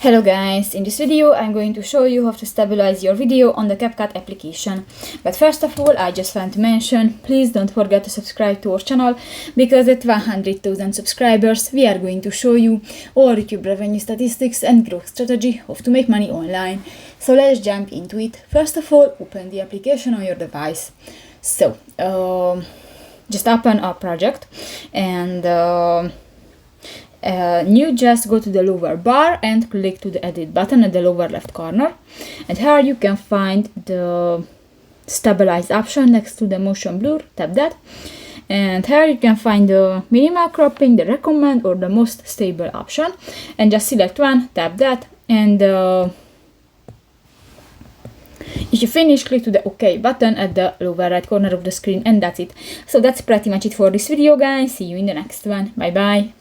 Hello guys, in this video I'm going to show you how to stabilize your video on the CapCut application. But first of all, I just want to mention, please don't forget to subscribe to our channel, because at 100,000 subscribers we are going to show you all YouTube revenue statistics and growth strategy of to make money online. So let's jump into it. First of all, open the application on your device. So just open a project and you just go to the lower bar and click to the edit button at the lower left corner, and here you can find the stabilize option next to the motion blur. Tap that, and here you can find the minimal cropping, the recommend, or the most stable option, and just select one, tap that, and if you finish, click to the OK button at the lower right corner of the screen, and that's it. So that's pretty much it for this video, guys. See you in the next one. Bye bye.